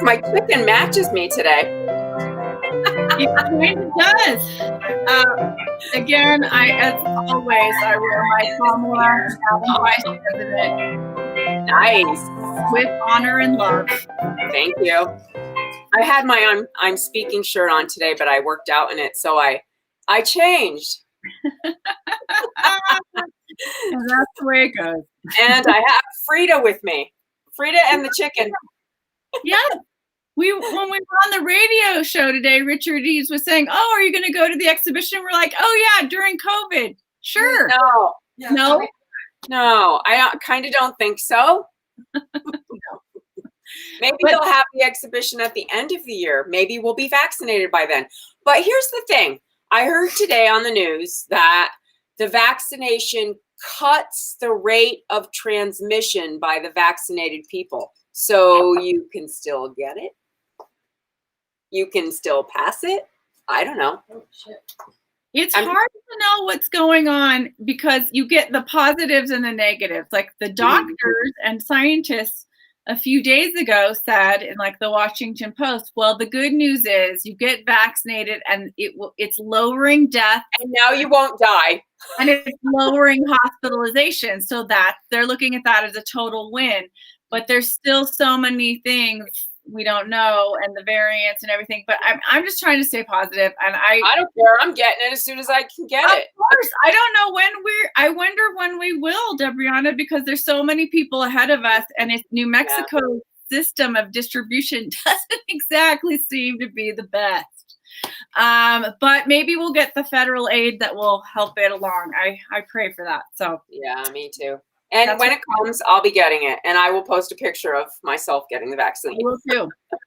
Look, my chicken matches me today. It kind of does. Again, as always, I wear my Kamala Vice President. Nice. With honor and love. Thank you. I had my I'm speaking shirt on today, but I worked out in it, so I changed. And that's the way it goes. And I have Frida with me. Frida and the chicken. Yeah. When we were on the radio show today, Richard Eaves was saying, "Oh, are you going to go to the exhibition?" We're like, "Oh yeah, during COVID." Sure. No. No. No, I kind of don't think so. Maybe they'll have the exhibition at the end of the year. Maybe we'll be vaccinated by then. But here's the thing. I heard today on the news that the vaccination cuts the rate of transmission by the vaccinated people. So you can still get it. You can still pass it. I don't know. Oh, shit. It's hard to know what's going on because you get the positives and the negatives. Like the doctors and scientists a few days ago said in like the Washington Post, well, the good news is you get vaccinated and it's lowering death. And now you won't die. And it's lowering hospitalization. So that they're looking at that as a total win. But there's still so many things we don't know and the variants and everything. But I'm just trying to stay positive. And I don't care. I'm getting it as soon as I can get it. Of course. I don't know when I wonder when we will, Debrianna, because there's so many people ahead of us and it's New Mexico's system of distribution doesn't exactly seem to be the best. But maybe we'll get the federal aid that will help it along. I pray for that. So yeah, me too. And when it comes, I'll be getting it, and I will post a picture of myself getting the vaccine.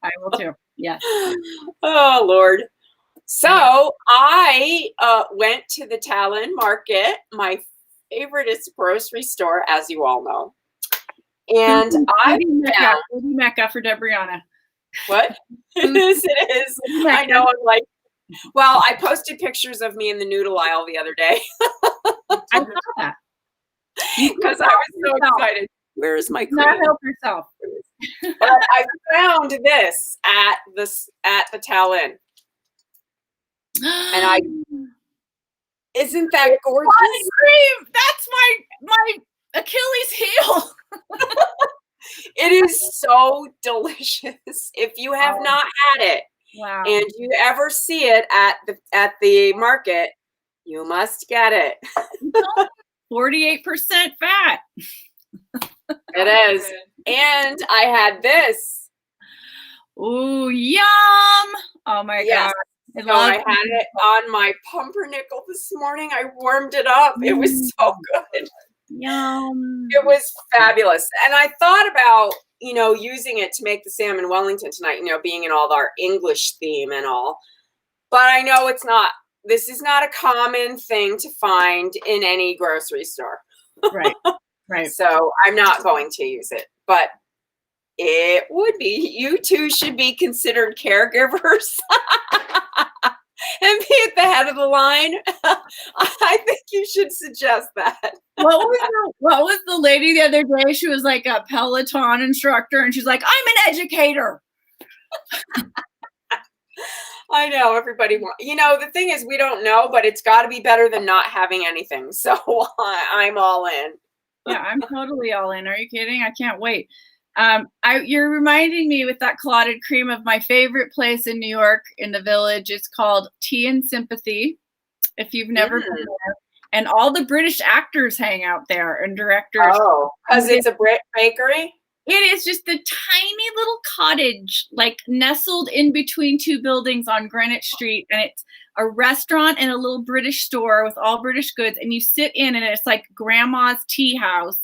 I will too. Yes. Oh, Lord. So I went to the Talon Market, my favoriteest grocery store, as you all know. And I found Mecca for Debrianna. What? It is. I know. I'm like, well, I posted pictures of me in the noodle aisle the other day. I saw that. Because I was so excited. Where is my cream? Not help yourself. But I found this at the Talon. And isn't that gorgeous? Cream. That's my Achilles heel. It is so delicious. If you have not had it, and you ever see it at the market, you must get it. 48% fat. It is. And I had this. Ooh, yum. Oh my God. So I had it on my pumpernickel this morning. I warmed it up. It was so good. Yum. It was fabulous. And I thought about, using it to make the Salmon Wellington tonight, being in all our English theme and all. But I know this is not a common thing to find in any grocery store. Right. So I'm not going to use it, but it would be. You two should be considered caregivers and be at the head of the line. I think you should suggest that. What was the lady the other day? She was like a Peloton instructor, and she's like, "I'm an educator." I know everybody wants. The thing is, we don't know, but it's got to be better than not having anything. So I'm all in. Yeah, I'm totally all in. Are you kidding? I can't wait. You're reminding me with that clotted cream of my favorite place in New York in the Village. It's called Tea and Sympathy. If you've never been there, and all the British actors hang out there and directors. Oh, because it's a Brit bakery. It is just a tiny little cottage, like nestled in between two buildings on Greenwich Street. And it's a restaurant and a little British store with all British goods. And you sit in and it's like grandma's tea house.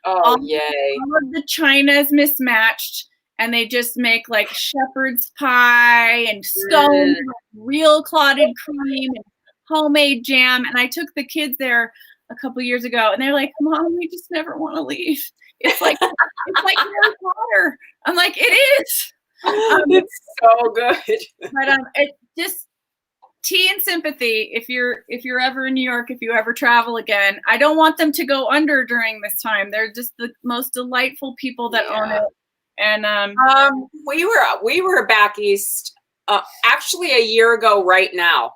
Oh, yay. All of the china is mismatched. And they just make like shepherd's pie and scones, real clotted cream and homemade jam. And I took the kids there a couple years ago. And they're like, Mom, we just never want to leave. It's like Harry Potter. I'm like, it is. It's so good. But it's just Tea and Sympathy. If you're ever in New York, if you ever travel again, I don't want them to go under during this time. They're just the most delightful people that own it. And we were back east actually a year ago right now,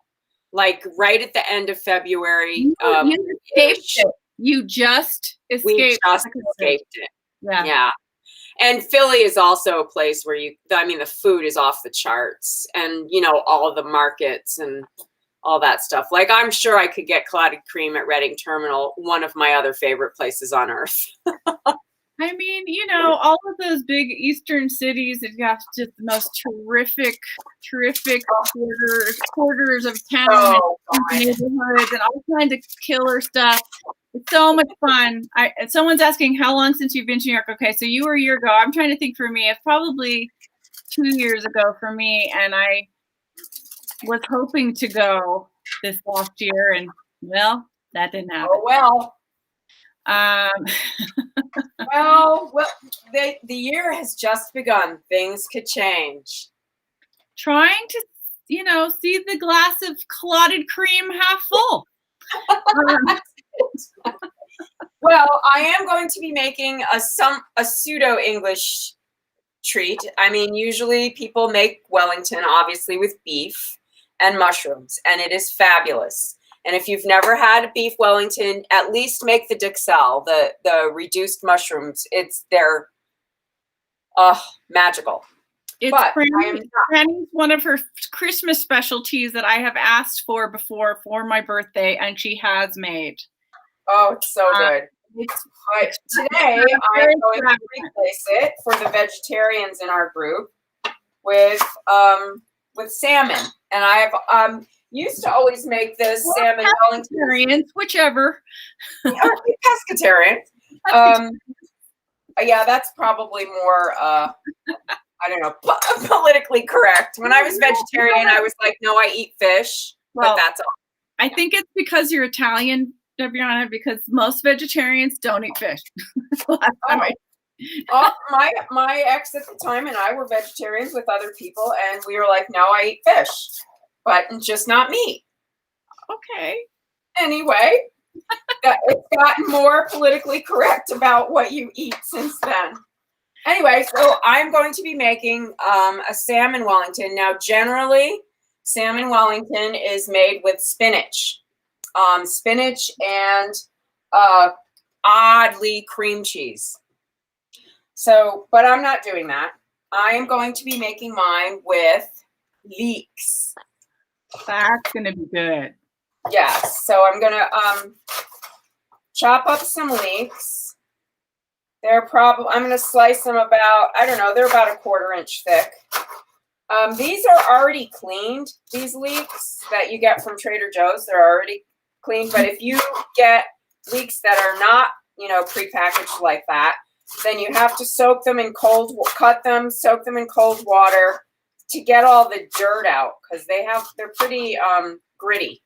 like right at the end of February. you escaped it. You just escaped. We just escaped it. Yeah. And Philly is also a place where the food is off the charts, and all of the markets and all that stuff. Like, I'm sure I could get clotted cream at Reading Terminal, one of my other favorite places on earth. I mean, all of those big eastern cities have got just the most terrific quarters of town and neighborhoods and all kinds of killer stuff. It's so much fun. Someone's asking how long since you've been to New York. Okay, so you were a year ago. I'm trying to think for me. It's probably 2 years ago for me, and I was hoping to go this last year, and well, that didn't happen. Oh well. Well, the year has just begun. Things could change. Trying to, see the glass of clotted cream half full. Well, I am going to be making a pseudo English treat. I mean, usually people make Wellington, obviously, with beef and mushrooms, and it is fabulous. And if you've never had beef Wellington, at least make the Dixelle, the reduced mushrooms. They're magical. It's Franny's one of her Christmas specialties that I have asked for before for my birthday, and she has made. Oh, it's so good. Today, I'm going to replace it for the vegetarians in our group with salmon. And I've used to always make this salmon Wellington. Whichever. Pescatarian. Yeah, that's probably more, I don't know, politically correct. When I was vegetarian, I was like, no, I eat fish, but that's all. I think it's because you're Italian, Debrianna, because most vegetarians don't eat fish. My ex at the time and I were vegetarians with other people, and we were like, no, I eat fish, but just not meat. Okay. Anyway, it's gotten more politically correct about what you eat since then. Anyway, so I'm going to be making a salmon Wellington. Now, generally, salmon Wellington is made with spinach and oddly cream cheese. So, but I'm not doing that. I am going to be making mine with leeks. That's going to be good. Yes. So I'm going to chop up some leeks. I'm going to slice them about, I don't know, they're about a 1/4 inch thick. These are already cleaned, these leeks that you get from Trader Joe's. They're already cleaned. But if you get leeks that are not, prepackaged like that, then you have to soak them in cold water to get all the dirt out, because they're pretty gritty.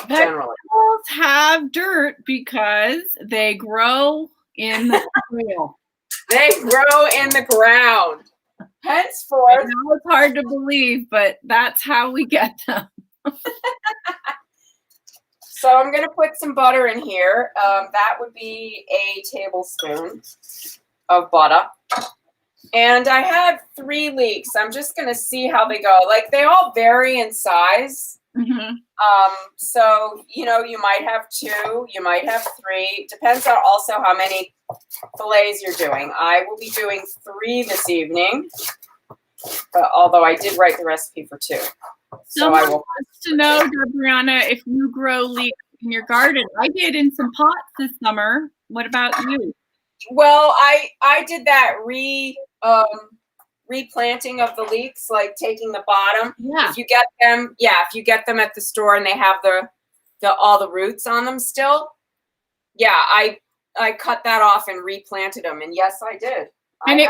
Generally, vegetables have dirt because they grow in the soil. They grow in the ground. Henceforth, I know it's hard to believe, but that's how we get them. So I'm going to put some butter in here. That would be a tablespoon of butter. And I have 3 leeks. I'm just going to see how they go. Like, they all vary in size. Mm-hmm. So, you might have 2, you might have 3. Depends on also how many fillets you're doing. I will be doing 3 this evening, but although I did write the recipe for 2. Someone wants to know, Debrianna, if you grow leeks in your garden. I did in some pots this summer. What about you? Well, I did that replanting of the leeks, like taking the bottom. Yeah. If you get them at the store and they have all the roots on them still. Yeah, I cut that off and replanted them, and yes, I did. And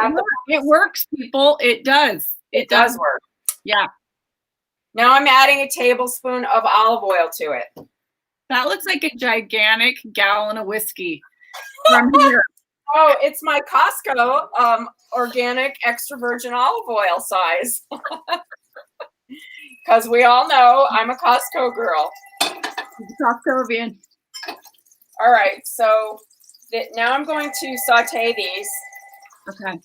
it works, people. It does. It does work. Yeah. Now I'm adding a tablespoon of olive oil to it. That looks like a gigantic gallon of whiskey from here. Oh, it's my Costco organic extra virgin olive oil size. Because we all know I'm a Costco girl. Costcovian. All right, so now I'm going to saute these. Okay.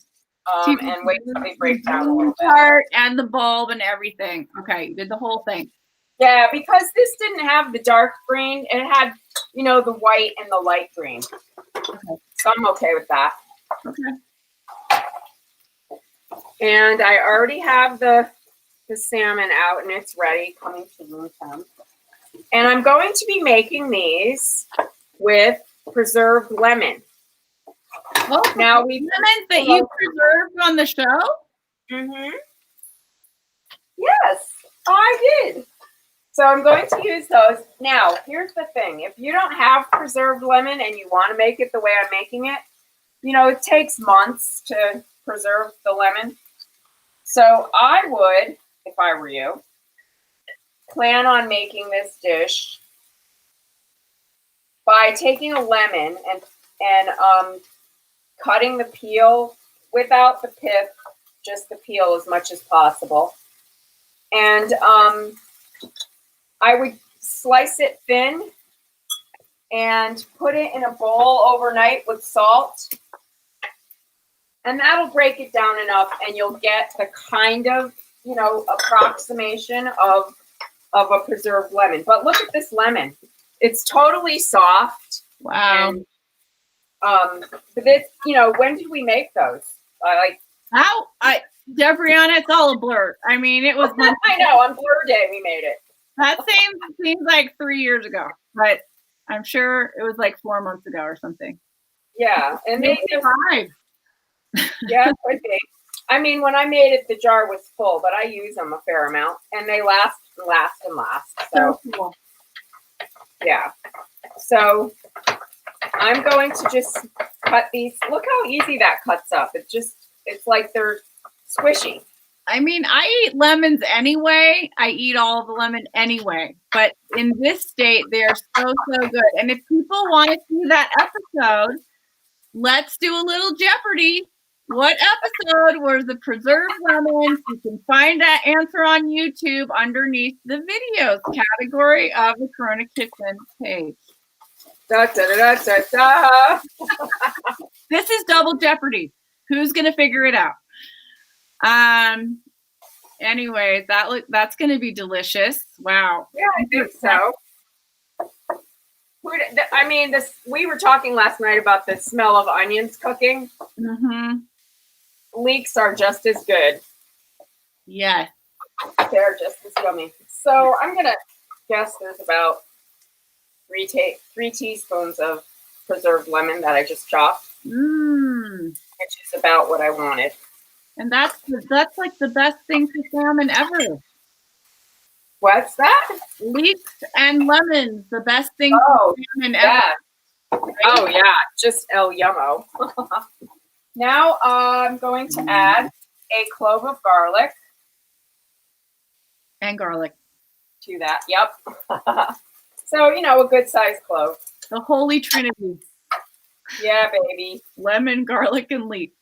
And wait till they break down a little bit. Part and the bulb and everything. Okay, you did the whole thing. Yeah, because this didn't have the dark green. It had, you know, the white and the light green. Okay. So I'm okay with that. Okay. And I already have the salmon out and it's ready, coming to room temp. And I'm going to be making these with preserved lemon. Oh, now lemons that you preserved on the show? Mm-hmm. Yes, I did. So I'm going to use those. Now, here's the thing. If you don't have preserved lemon and you want to make it the way I'm making it, you know, it takes months to preserve the lemon. So I would, if I were you, plan on making this dish by taking a lemon and cutting the peel without the pith, just the peel as much as possible. And I would slice it thin and put it in a bowl overnight with salt. And that'll break it down enough and you'll get the kind of, you know, approximation of a preserved lemon. But look at this lemon. It's totally soft. Wow. And this, you know, when did we make those? Debrianna, it's all a blur. I mean, it was. I know, on Blur Day we made it. That seems like 3 years ago, but I'm sure it was like 4 months ago or something. Yeah, and maybe 5. Yeah, it could be. I mean, when I made it, the jar was full, but I use them a fair amount, and they last. So cool. Yeah. So I'm going to just cut these. Look how easy that cuts up. It's like they're squishy. I mean, I eat lemons anyway. I eat all of the lemon anyway. But in this state, they are so good. And if people want to see that episode, let's do a little Jeopardy. What episode was the preserved lemons? You can find that answer on YouTube underneath the videos category of the Corona Kitchen page. Da, da, da, da, da. This is double Jeopardy. Who's going to figure it out? Anyway, that's going to be delicious. Wow. Yeah, I think so. I mean, we were talking last night about the smell of onions cooking. Mm-hmm. Leeks are just as good. Yeah. They're just as yummy. So I'm going to guess there's about 3 teaspoons of preserved lemon that I just chopped. Which is about what I wanted. And that's like the best thing for salmon ever. What's that? Leeks and lemons, the best thing for salmon ever. Right? Oh yeah, just el yummo. Now I'm going to add a clove of garlic. And garlic. To that, yep. So, you know, a good sized clove. The Holy Trinity. Yeah, baby. Lemon, garlic, and leeks.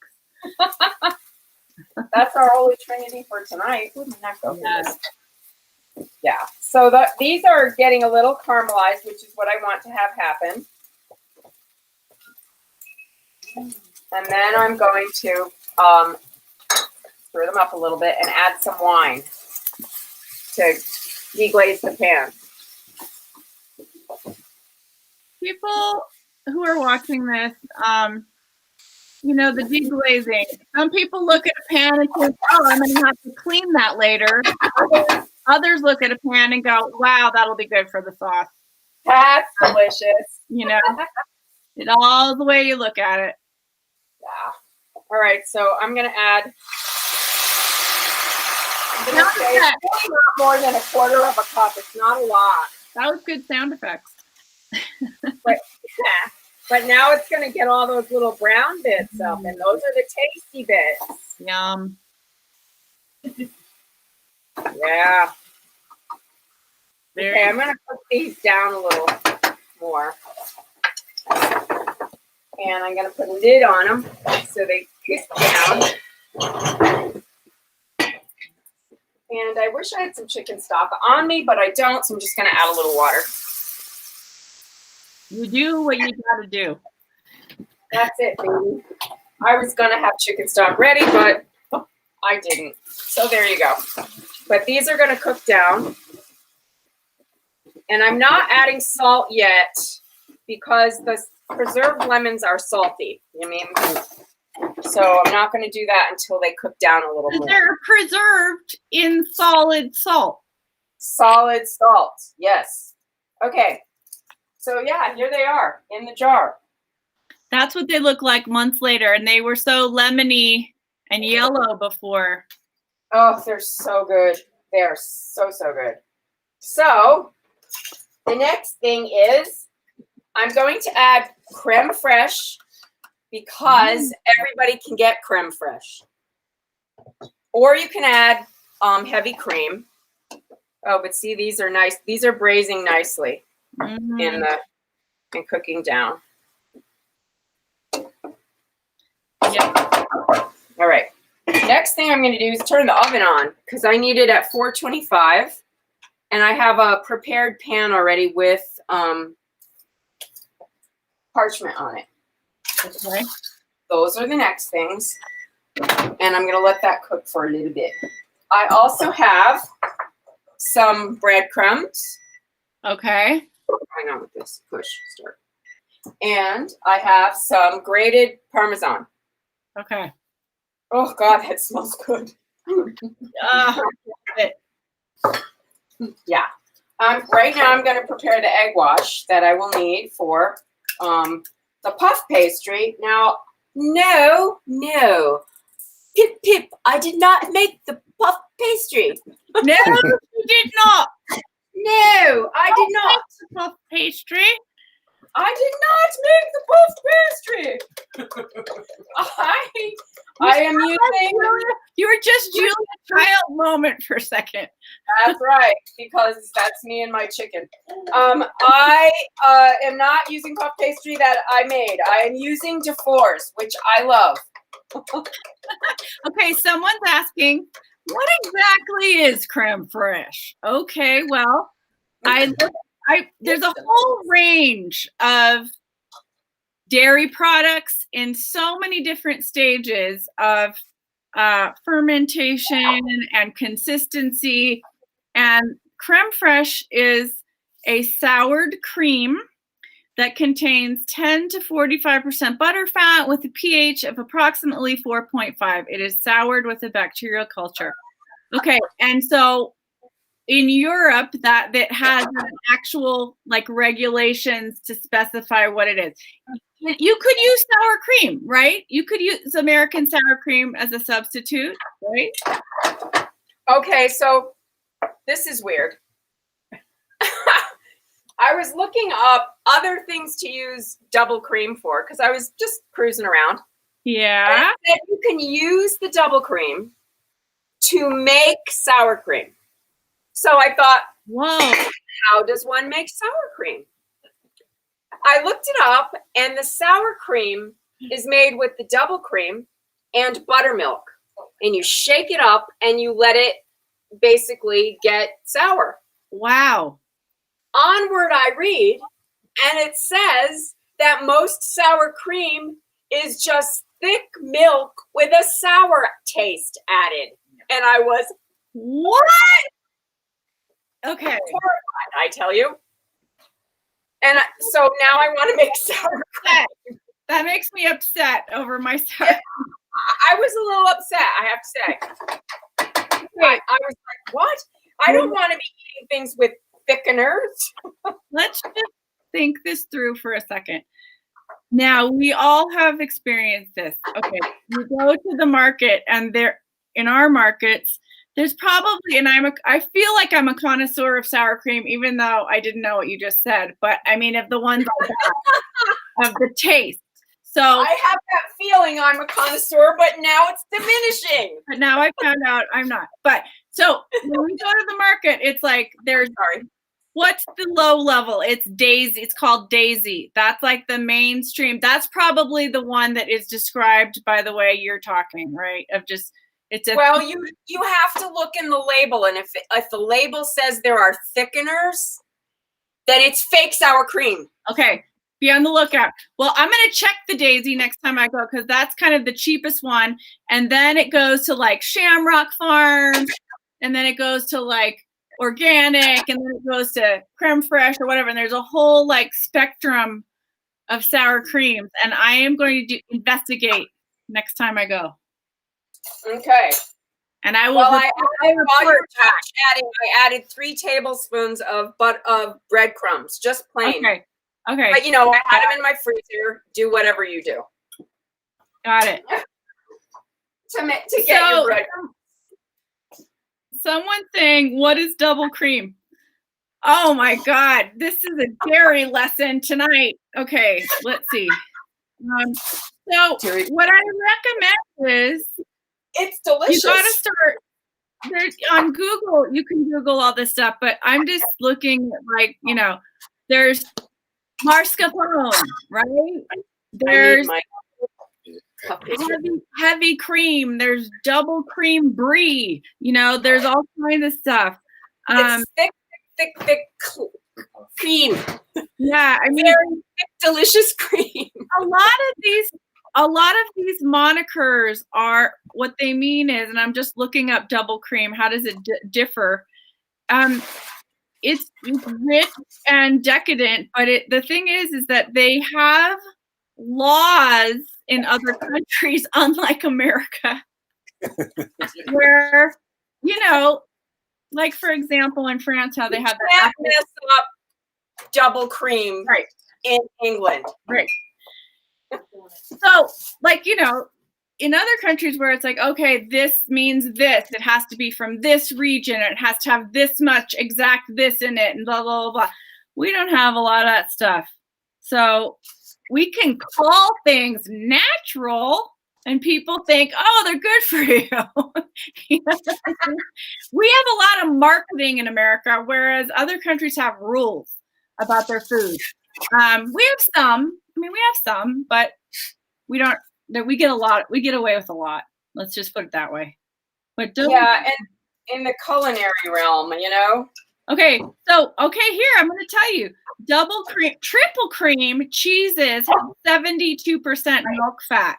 That's our Holy Trinity for tonight. Yeah. So these are getting a little caramelized, which is what I want to have happen. And then I'm going to stir them up a little bit and add some wine to deglaze the pan. People who are watching this, you know, the deglazing. Some people look at a pan and think, oh, I'm going to have to clean that later. Others look at a pan and go, wow, that'll be good for the sauce. That's delicious. You know, it's all the way you look at it. Yeah. All right, so I'm going to add not more than 1/4 of a cup. It's not a lot. That was good sound effects. But now it's going to get all those little brown bits up, and those are the tasty bits. Yum. Yeah. Okay, I'm going to put these down a little more. And I'm going to put a lid on them so they crisp down. And I wish I had some chicken stock on me, but I don't, so I'm just going to add a little water. You do what you got to do. That's it, baby. I was gonna have chicken stock ready, but I didn't. So there you go. But these are gonna cook down. And I'm not adding salt yet because the preserved lemons are salty. You know what I mean? So I'm not gonna do that until they cook down a little more. They're preserved in solid salt. Solid salt, yes. Okay. So yeah, here they are in the jar. That's what they look like months later, and they were so lemony and yellow before. Oh, they're so good. They are so good. So the next thing is I'm going to add creme fraiche because everybody can get creme fraiche. Or you can add heavy cream. Oh, but see, these are nice. These are braising nicely and cooking down. Yep. All right. Next thing I'm going to do is turn the oven on because I need it at 425. And I have a prepared pan already with parchment on it. Okay. Those are the next things. And I'm going to let that cook for a little bit. I also have some breadcrumbs. Okay. Hang on with this. Push. Start. And I have some grated Parmesan. Okay. Oh, God, that smells good. Yeah. Right now, I'm going to prepare the egg wash that I will need for the puff pastry. Now, no. Pip, Pip, I did not make the puff pastry. No, you did not. No, I did not. The puff pastry. I did not make the puff pastry. I am using. You were just Julia Child moment for a second. That's right, because that's me and my chicken. I am not using puff pastry that I made. I am using DeForce, which I love. Okay, someone's asking, what exactly is creme fraiche? Okay, well, there's a whole range of dairy products in so many different stages of fermentation and consistency. And creme fraiche is a soured cream that contains 10 to 45% butter fat with a pH of approximately 4.5. It is soured with a bacterial culture. Okay, and so in Europe, that has an actual like regulations to specify what it is. You could use sour cream, right? You could use American sour cream as a substitute, right? Okay, so this is weird. I was looking up other things to use double cream for because I was just cruising around. Yeah. And it said you can use the double cream to make sour cream. So I thought, whoa, how does one make sour cream? I looked it up, and the sour cream is made with the double cream and buttermilk. And you shake it up, and you let it basically get sour. Wow. Onward I read, and it says that most sour cream is just thick milk with a sour taste added. And I was, what? Okay. Horrified, I tell you. And so now I want to make sour cream. That makes me upset over my sour cream. I was a little upset, I have to say. I was like, what? I don't want to be eating things with thickeners. Let's just think this through for a second. Now, we all have experienced this. Okay, you go to the market, and in our markets, there's probably, and I feel like I'm a connoisseur of sour cream, even though I didn't know what you just said. But I mean, of the ones of the taste. So I have that feeling I'm a connoisseur, but now it's diminishing. But now I found out I'm not. But so when we go to the market, it's like what's the low level? It's Daisy. It's called Daisy. That's like the mainstream. That's probably the one that is described by the way you're talking, right? Of just well, you have to look in the label, and if the label says there are thickeners, then it's fake sour cream. Okay, Be on the lookout. Well, I'm going to check the Daisy next time I go because that's kind of the cheapest one. And then it goes to like Shamrock Farms, and then it goes to like organic, and then it goes to creme fraiche or whatever. And there's a whole like spectrum of sour creams. And I am going to investigate next time I go. Okay. And I will. Well, I added 3 tablespoons of breadcrumbs, just plain. Okay. Okay. But I had them in my freezer. Do whatever you do. Got it. to get your breadcrumbs. Someone saying, "What is double cream?" Oh my God, this is a dairy lesson tonight. Okay, let's see. So what I recommend is it's delicious. You got to start. There's on Google. You can Google all this stuff, but I'm just looking at there's mascarpone, right? There's heavy cream. There's double cream brie. There's all kinds of stuff. It's thick cream. Yeah, I mean, very thick, delicious cream. A lot of these monikers are what they mean is, and I'm just looking up double cream. How does it differ? It's rich and decadent, but the thing is that they have laws in other countries, unlike America, where like for example, in France, how they have you can't mess up double cream right in England, right? So, in other countries where it's like, okay, this means this, it has to be from this region, it has to have this much exact this in it, and blah, blah, blah, blah. We don't have a lot of that stuff. So we can call things natural, and people think, oh, they're good for you. We have a lot of marketing in America, whereas other countries have rules about their food. We have some. We have some, but we don't. We get a lot. We get away with a lot. Let's just put it that way. But and in the culinary realm, Okay, so here I'm going to tell you: double cream, triple cream cheeses have 72% milk fat.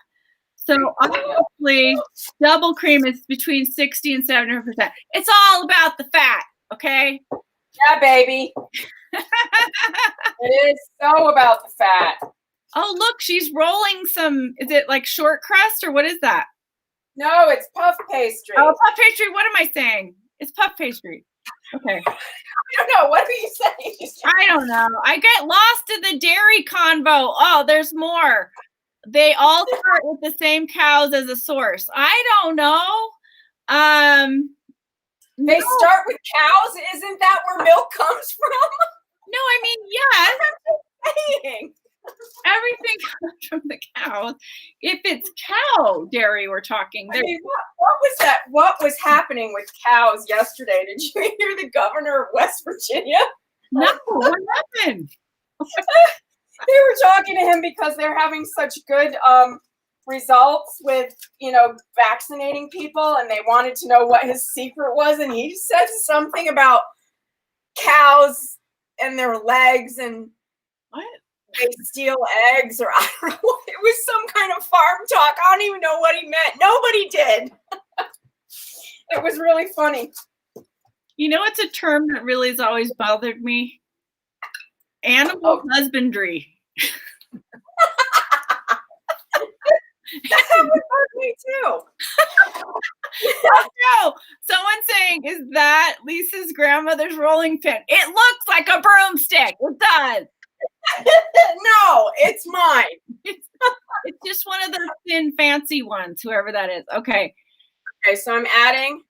So obviously, double cream is between 60 and 70%. It's all about the fat. Okay. Yeah, baby. It is so about the fat. Oh, look, she's rolling some, is it like short crust or what is that? No, it's puff pastry. Oh, puff pastry. What am I saying? It's puff pastry. Okay. I don't know. What are you saying? I don't know. I get lost in the dairy convo. Oh, there's more. They all start with the same cows as a source. I don't know. They start with cows? Isn't that where milk comes from? No, I mean, yes. I'm saying. Everything comes from the cows. If it's cow dairy we're talking. I mean, what was that? What was happening with cows yesterday? Did you hear the governor of West Virginia? No, what happened? They were talking to him because they're having such good results with, vaccinating people, and they wanted to know what his secret was, and he said something about cows and their legs and what? They steal eggs, or I don't know. It was some kind of farm talk. I don't even know what he meant. Nobody did. It was really funny. It's a term that really has always bothered me. Animal husbandry. That would bug me too. No, someone's saying, is that Lisa's grandmother's rolling pin? It looks like a broomstick. It does. No, it's mine. It's just one of those thin, fancy ones, whoever that is. Okay, so I'm adding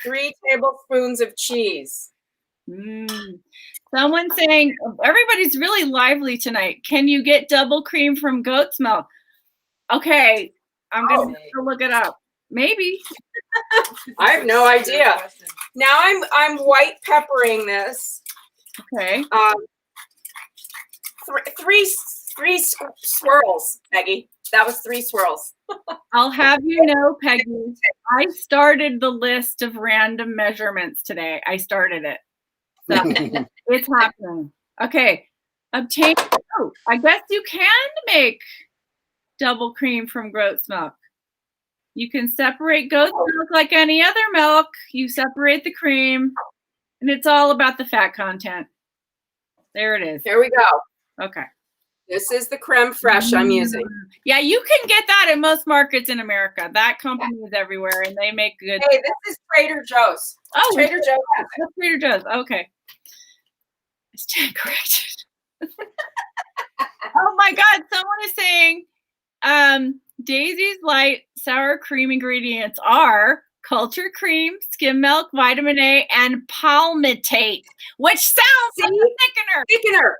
3 tablespoons of cheese. Someone's saying, everybody's really lively tonight. Can you get double cream from goat's milk? Okay, I'm going to look it up. Maybe. I have no idea. Now I'm white peppering this. Okay. Three swirls, Peggy. That was 3 swirls. I'll have you know, Peggy, I started the list of random measurements today. I started it. So it's happening. Okay. Obtain. Oh, I guess you can make double cream from goat's milk. You can separate goat's milk like any other milk. You separate the cream, and it's all about the fat content. There it is. Here we go. Okay. This is the creme fraiche I'm using. Yeah, you can get that in most markets in America. That company is everywhere, and they make good. Hey, this is Trader Joe's. Oh, Trader Joe's has it. That's Trader Joe's. Okay. I stand corrected. Oh my God! Someone is saying, Daisy's light sour cream ingredients are cultured cream, skim milk, vitamin A, and palmitate, which sounds like a thickener. Thickener.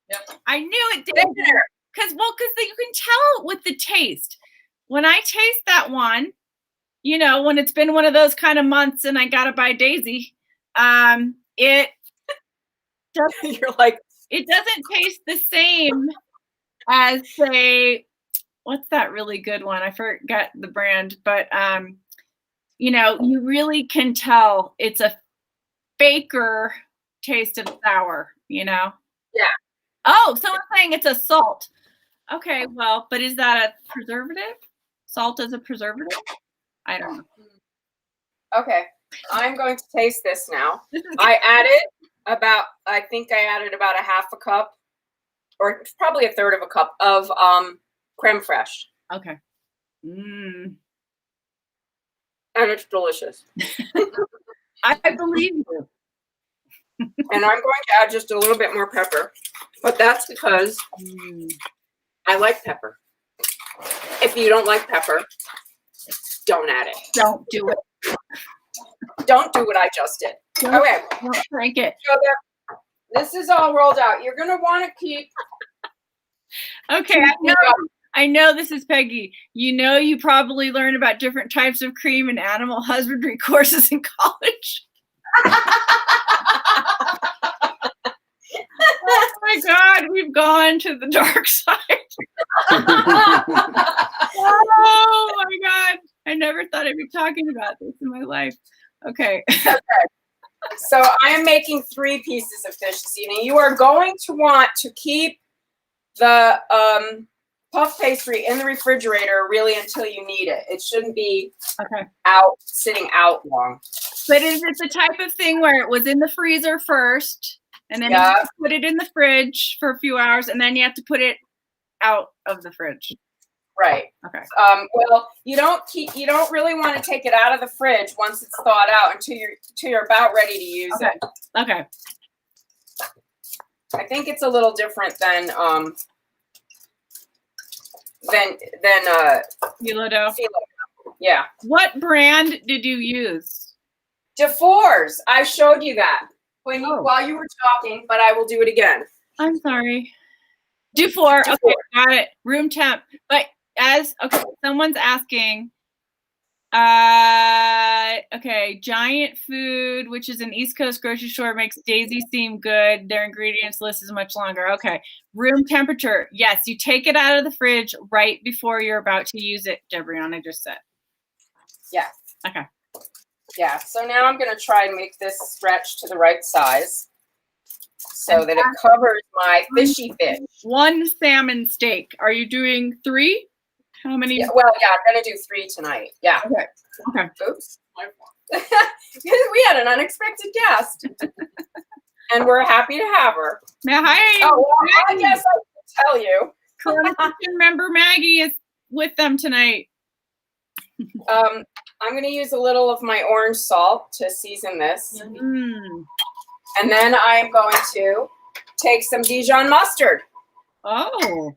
Yep. I knew it did. Because you can tell with the taste. When I taste that one, you know, when it's been one of those kind of months and I gotta buy Daisy, it doesn't, you're like, it doesn't taste the same as, say, what's that really good one? I forgot the brand, but you know, you really can tell it's a faker taste of sour, you know? Yeah. Oh, someone's saying it's a salt. Okay, well, but is that a preservative? Salt as a preservative? I don't know. Okay, I'm going to taste this now. I think I added about a half a cup, or probably a third of a cup of creme fraiche. Okay. Mm. And it's delicious. I believe you. And I'm going to add just a little bit more pepper, but that's because I like pepper. If you don't like pepper, don't add it. Don't do it. Don't do what I just did. Okay. Don't drink it. So this is all rolled out. You're going to want to keep. Okay, I know this is Peggy. You know, you probably learn about different types of cream in animal husbandry courses in college. Oh my God, we've gone to the dark side. Oh my God. I never thought I'd be talking about this in my life. Okay. Okay. So I am making 3 pieces of fish this evening. You are going to want to keep the puff pastry in the refrigerator really until you need it. It shouldn't be sitting out long. But is it the type of thing where it was in the freezer first, and then you put it in the fridge for a few hours, and then you have to put it out of the fridge? Right. Okay. Well, you don't really want to take it out of the fridge once it's thawed out until you're about ready to use it. Okay. I think it's a little different than phyllo dough. Yeah. What brand did you use? DeFore's. I showed you that while you were talking, but I will do it again. I'm sorry. DeFore. Okay, got it. Room temp. But someone's asking. Okay, Giant Food, which is an East Coast grocery store, makes Daisy seem good. Their ingredients list is much longer. Okay, room temperature. Yes, you take it out of the fridge right before you're about to use it, Debrianna just said. Yeah. Okay. Yeah, so now I'm going to try and make this stretch to the right size so that it covers my fishy fish. 1 salmon steak. Are you doing 3? How many? Yeah, well, yeah, I'm going to do 3 tonight. Yeah. Okay. Oops. We had an unexpected guest. And we're happy to have her. Hi. Oh, well, I guess I can tell you. Corruption member Maggie is with them tonight. I'm going to use a little of my orange salt to season this. And then I'm going to take some Dijon mustard. Oh.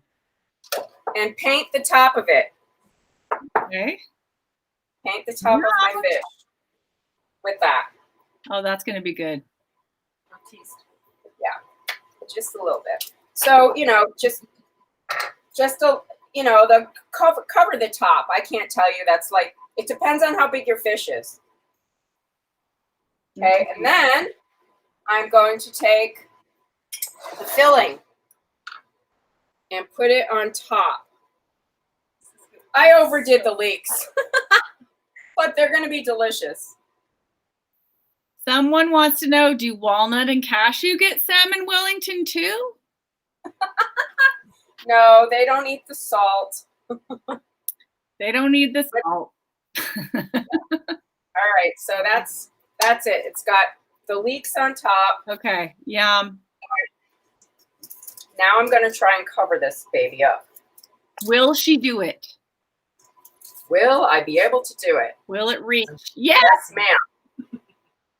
And paint the top of it. Okay. Paint the top of my fish with that. Oh, that's going to be good. Yeah, just a little bit. So, just the cover the top. I can't tell you. That's like, it depends on how big your fish is. Okay, and then I'm going to take the filling and put it on top. I overdid the leeks, but they're going to be delicious. Someone wants to know, do walnut and cashew get Salmon Wellington too? No, they don't eat the salt. They don't need the salt. All right, so that's it. It's got the leeks on top. Okay, yum. Now I'm going to try and cover this baby up. Will she do it? Will I be able to do it? Will it reach? Yes, Yes, ma'am.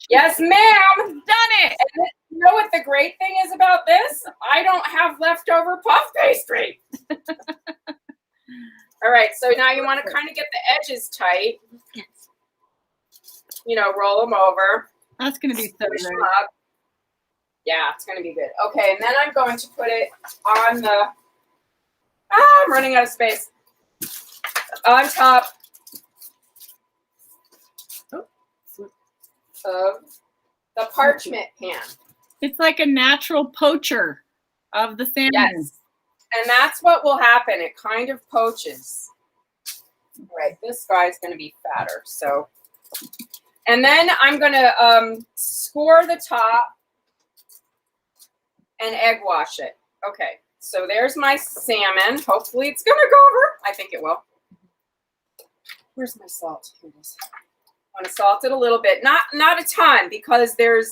Yes, ma'am. done it. And you know what the great thing is about this? I don't have leftover puff pastry. All right, so now you want to kind of get the edges tight. You know, roll them over. That's gonna be so Push good. them up. Yeah, it's going to be good. Okay, and then I'm going to put it on the, I'm running out of space. On top of the parchment pan. It's like a natural poacher of the salmon. Yes. And that's what will happen. It kind of poaches. Right, this guy's going to be fatter. So, and then I'm going to score the top and egg wash it. Okay, so there's my salmon. Hopefully it's going to go over. I think it will. Where's my salt? Here it is. I want to salt it a little bit. Not a ton, because there's,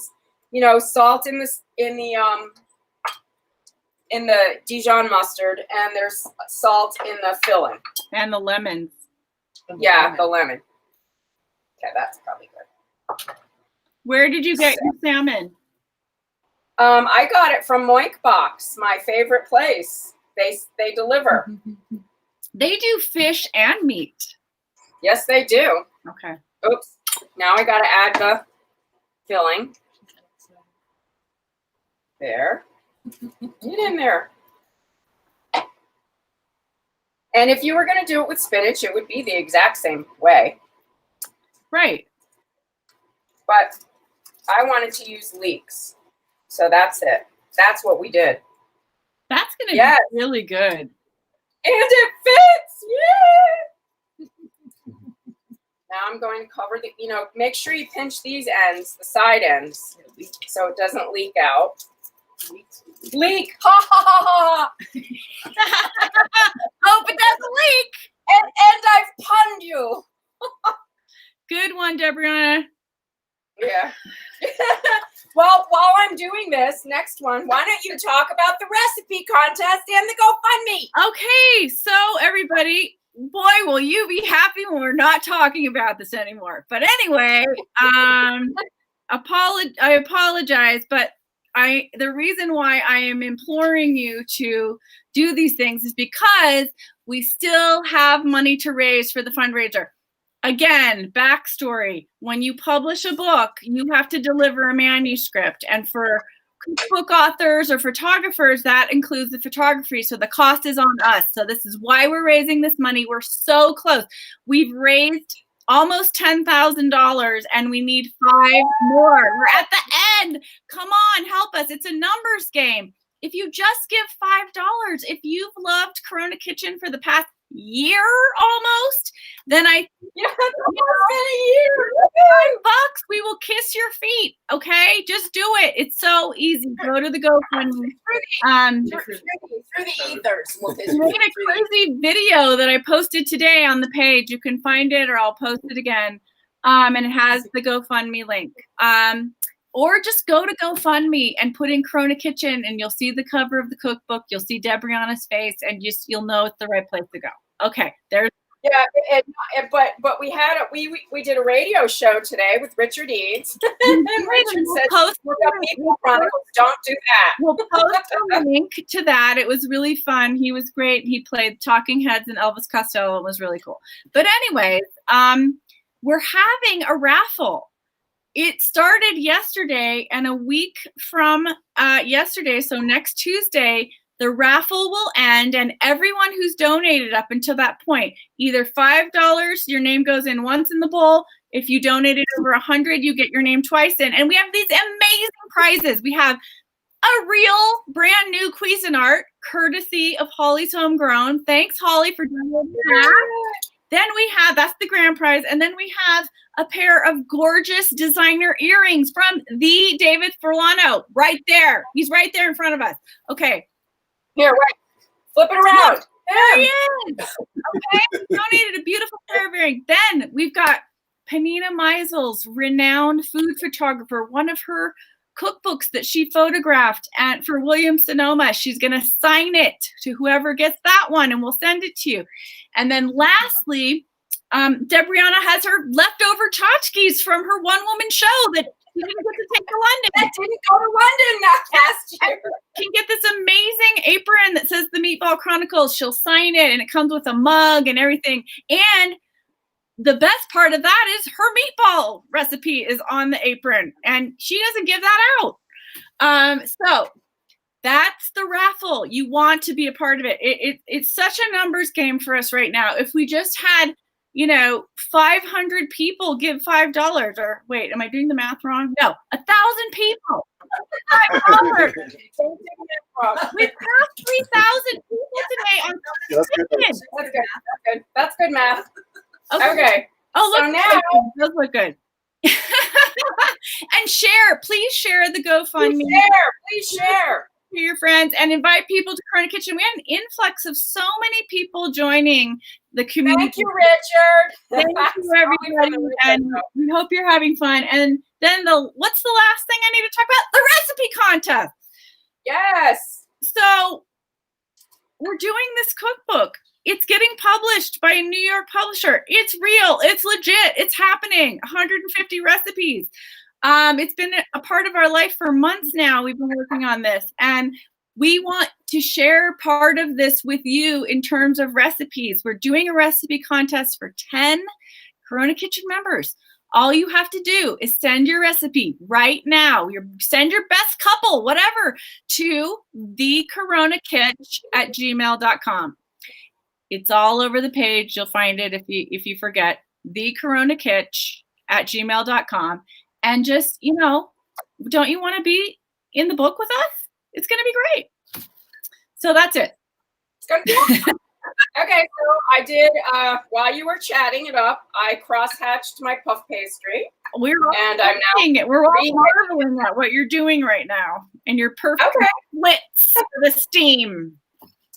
you know, salt in the Dijon mustard, and there's salt in the filling. And the lemons. Yeah, the lemon. Okay, that's probably good. Where did you get your salmon? I got it from Moink Box, my favorite place. They deliver. They do fish and meat. Yes, they do. Okay. Oops. Now I got to add the filling. There. Get in there. And if you were going to do it with spinach, it would be the exact same way. Right. But I wanted to use leeks. So that's it. That's what we did. That's going to Yes. be really good. And it fits. Yeah. Now I'm going to cover the, you know, make sure you pinch these ends, the side ends, so it doesn't leak out. Leak. Ha ha ha ha. Hope it doesn't leak. And I've punned you. Good one, Debrianna. Yeah. Well, while I'm doing this, next one, why don't you talk about the recipe contest and the GoFundMe? Okay, so everybody, boy, will you be happy when we're not talking about this anymore. But anyway, I apologize, but the reason why I am imploring you to do these things is because we still have money to raise for the fundraiser. Again, backstory. When you publish a book, you have to deliver a manuscript. And for book authors or photographers, that includes the photography. So the cost is on us. So this is why we're raising this money. We're so close. We've raised almost $10,000 and we need 5 more. We're at the end. Come on, help us. It's a numbers game. If you just give $5, if you've loved Corona Kitchen for the past year almost, then I It's almost been a year. $5, we will kiss your feet. Okay, just do it. It's so easy. Go to the GoFundMe. Through the ethers. We'll I made a crazy video that I posted today on the page. You can find it, or I'll post it again. And it has the GoFundMe link. Or just go to GoFundMe and put in Corona Kitchen, and you'll see the cover of the cookbook. You'll see Debrianna's face, and you'll know it's the right place to go. Okay, there's. Yeah, but we did a radio show today with Richard Eads, and Richard said, "Look up People Chronicles. Don't do that." We'll post a link to that. It was really fun. He was great. He played Talking Heads and Elvis Costello. It was really cool. But anyways, we're having a raffle. It started yesterday, and a week from yesterday, so next Tuesday, the raffle will end, and everyone who's donated up until that point, either $5, your name goes in once in the bowl. If you donated over 100, you get your name twice in. And we have these amazing prizes. We have a real brand new Cuisinart, courtesy of Holly's Homegrown. Thanks, Holly, for donating that. Then we have, that's the grand prize, and then we have a pair of gorgeous designer earrings from the David Furlano, right there. He's right there in front of us. Okay. Here, wait. Flip it around. There he is. Okay, we donated a beautiful pair of earrings. Then we've got Panina Meisels, renowned food photographer, one of her cookbooks that she photographed for William Sonoma. She's going to sign it to whoever gets that one, and we'll send it to you. And then lastly, Debrianna has her leftover tchotchkes from her one-woman show that she didn't get to take to London. That didn't go to London last year. Can get this amazing apron that says the Meatball Chronicles. She'll sign it, and it comes with a mug and everything. And the best part of that is her meatball recipe is on the apron, and she doesn't give that out. So that's the raffle. You want to be a part of it. It's such a numbers game for us right now. If we just had, 500 people give $5, or wait, am I doing the math wrong? No, 1,000 people. $5. We passed 3,000 people today on That's good. That's good math. Okay. Oh, look, So now those look good. And share, please share the GoFundMe. Please share To your friends and invite people to Corona Kitchen. We had an influx of so many people joining the community. Thank you, Richard. Thank you, everybody, and we hope you're having fun. And then what's the last thing I need to talk about? The recipe contest. Yes. So we're doing this cookbook. It's getting published by a New York publisher. It's real. It's legit. It's happening. 150 recipes. It's been a part of our life for months now. We've been working on this, and we want to share part of this with you in terms of recipes. We're doing a recipe contest for 10 Corona Kitchen members. All you have to do is send your recipe right now. Send your best couple, whatever, to thecoronakitch@gmail.com. It's all over the page. You'll find it if you forget. thecoronakitch@gmail.com. And just, don't you want to be in the book with us? It's going to be great. So that's it. It's going to be awesome. Okay, so I did, while you were chatting it up, I cross-hatched my puff pastry. We're all marveling at what you're doing right now. And your perfect splits for the steam.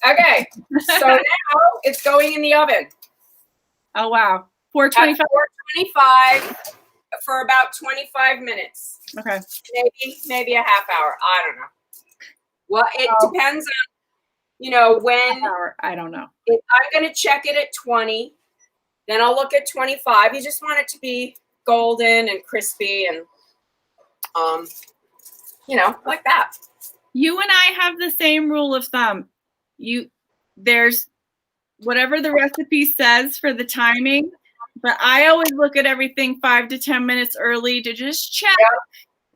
Okay, so now it's going in the oven. Oh, wow. 425. 425 for about 25 minutes. Okay. Maybe a half hour. I don't know. Well, it depends on, when. I don't know. I'm going to check it at 20. Then I'll look at 25. You just want it to be golden and crispy and, like that. You and I have the same rule of thumb. There's whatever the recipe says for the timing, but I always look at everything 5 to 10 minutes early to just check,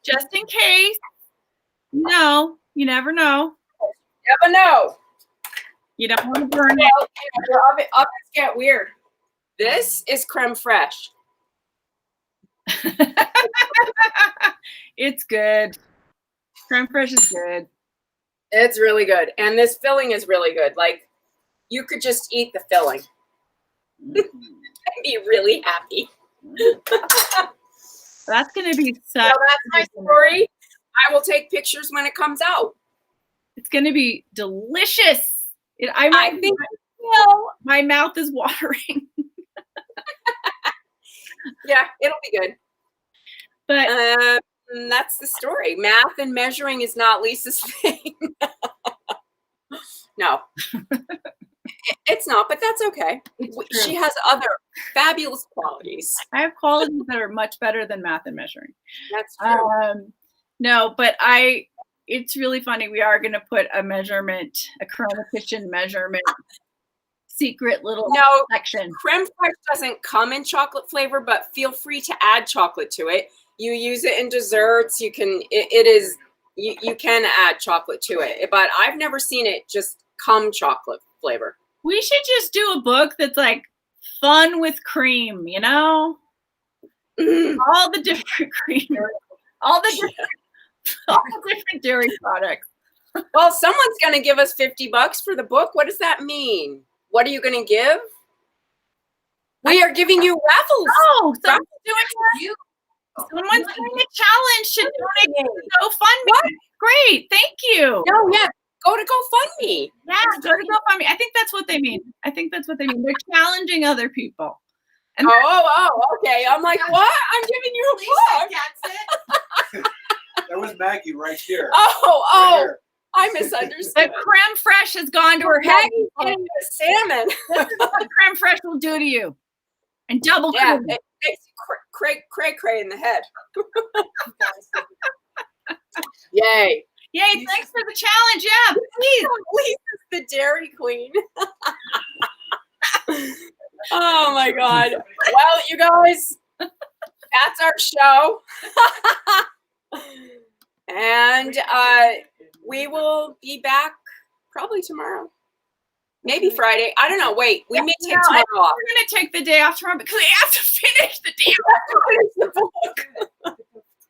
just in case. You never know. Never know. You don't want to burn it. Ovens get weird. This is creme fraiche. It's good. Creme fraiche is good. It's really good. And this filling is really good. Like, you could just eat the filling. And be really happy. That's going to be so that's my story. I will take pictures when it comes out. It's going to be delicious. I think my mouth is watering. Yeah, it'll be good. But that's the story. Math and measuring is not Lisa's thing. No. It's not, but that's okay. She has other fabulous qualities. I have qualities that are much better than math and measuring. That's true. No, but it's really funny. We are going to put a Corona Kitchen measurement secret little section. Creme fraiche doesn't come in chocolate flavor, but feel free to add chocolate to it. You use it in desserts. You can, you can add chocolate to it, but I've never seen it just come chocolate flavor. We should just do a book that's like fun with cream, all the different cream, all the different dairy products. Well, someone's going to give us $50 for the book. What does that mean? What are you going to give? We are giving you raffles. Oh, someone's doing a challenge to donate to GoFundMe. Great, thank you. No, yeah. go to GoFundMe. Yeah, go to GoFundMe. I think that's what they mean. They're challenging other people. And Okay. I'm like, what? I'm giving you a plug. That was Maggie right here. Oh, here. I misunderstood. The creme fraiche has gone to her head. Maggie's getting a salmon. This is what creme fraiche will do to you. And double cream. It makes you cray in the head. Yay. Yay, thanks for the challenge. Yeah, please. Lisa's the Dairy Queen. Oh my God. Well, you guys, that's our show. And we will be back probably tomorrow. Maybe Friday. I don't know. Wait, we may take tomorrow off. We're going to take the day off tomorrow because we have to finish the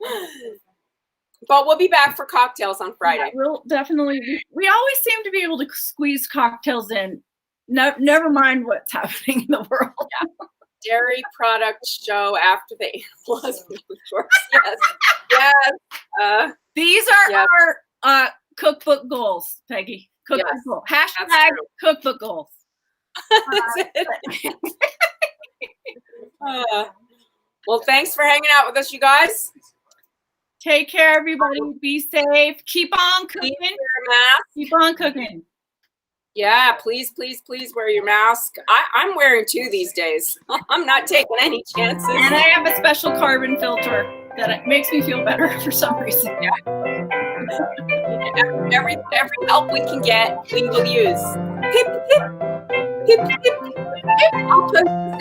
damn But we'll be back for cocktails on Friday. Yeah, we'll definitely. We always seem to be able to squeeze cocktails in. No, never mind what's happening in the world. Yeah. Dairy product show after the animal husband, of course. Yes. These are our cookbook goals, Peggy. Cookbook goals. Hashtag cookbook goals. Well, thanks for hanging out with us, you guys. Take care, everybody. Be safe. Keep on cooking. Keep your mask. Keep on cooking. Yeah, please wear your mask. I'm wearing 2 these days. I'm not taking any chances. And I have a special carbon filter that makes me feel better for some reason. Yeah. Every help we can get, we will use. Hip, hip, hip, hip, hip. I'll post this